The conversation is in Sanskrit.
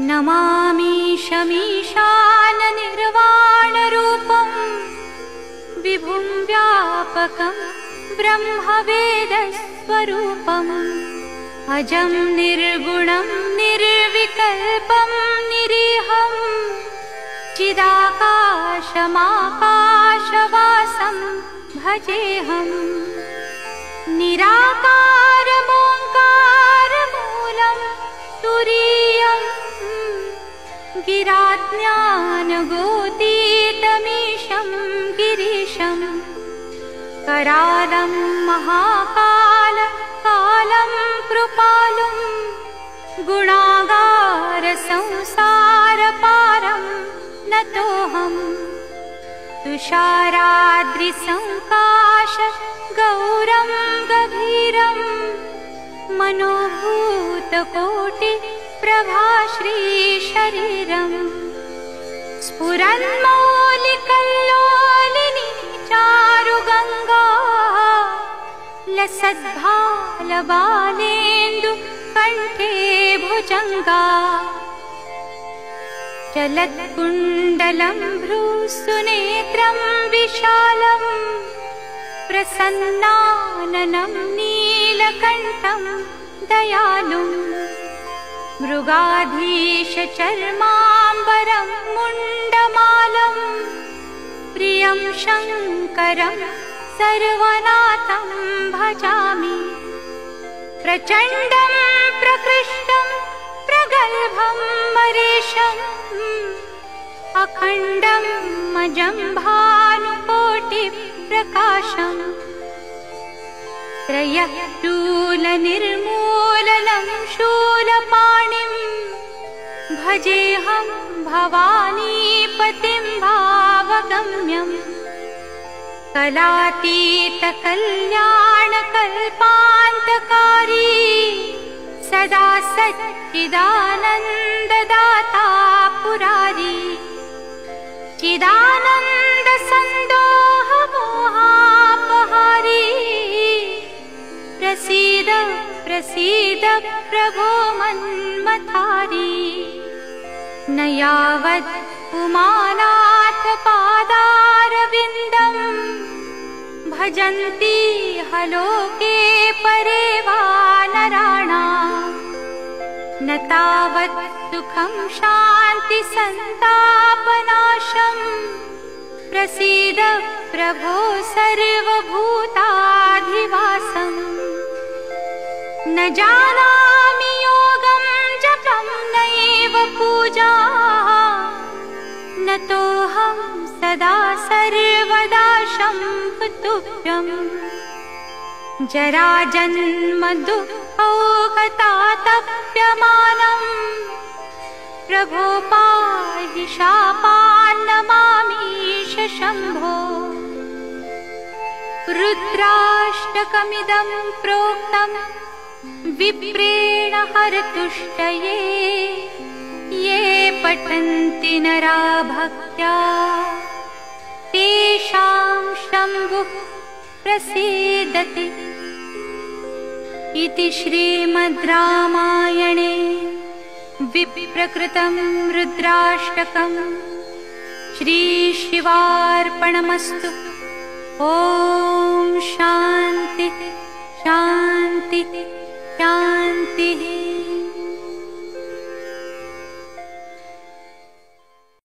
नमामि शमीशाननिर्वाणरूपं विभुं व्यापकं ब्रह्मवेदस्वरूपम् अजं निर्गुणं निर्विकल्पं निरीहं चिदाकाशमाकाशवासं भजेऽहम् निराकारमोङ्कारमूलं तुरीयं गिराज्ञानगोतीतमीशं गिरीशं करालं महाकालं कृपालुं गुणागारसंसारपारं नतोऽहम् तुषाराद्रिसङ्काश गौरं गभीरं मनोभूतकोटिप्रभाश्रीशरीरं स्फुरन्मौलिकल्लोलिनी चारुगङ्गा लसद्भालबालेन्दुकण्ठे भुजङ्गा चलत्कुण्डलं भ्रूसुनेत्रं विशालं प्रसन्नाननं नीलकण्ठं दयालुं मृगाधीशचर्माम्बरं मुण्डमालं प्रियं शङ्करं सर्वनाथं भजामि प्रचण्डं प्रकृष्टं प्रगल्भं मरीशम् अखण्डं मजं भानुकोटिप्रकाशम् त्रयशूलनिर्मूलनं शूलपाणिं भजेऽहं भवानीपतिं भावगम्यम् कलातीतकल्याणकल्पान्तकारी सदा सच्चिदानन्ददाता पुरारी चिदानन्दसन्दोहमोहापहारी प्रसीद प्रसीद प्रभो मन्मथारी न यावत् उमानाथ पादारविन्दं भजन्ति हलोके परे वा नराणाम् न तावत् सुखं शान्ति सन्तापनाशम् प्रसीद प्रभो सर्वभूताधिवासम् न जानामि योगं जपं नैव पूजा न तोऽहं सदा सर्वदा शम्भुतुभ्यम् जराजन्म दुःखौघतातप्यमानं प्रभो पाहि शापान्नमामीश शम्भो रुद्राष्टकमिदं प्रोक्तं विप्रेण हरतुष्टये ये पठन्ति नरा भक्त्या तेषां शम्भुः प्रसीदति इति श्रीमद् रामायणे विप्रकृतं रुद्राष्टकं श्रीशिवार्पणमस्तु। ॐ शान्ति शान्ति शान्तिः।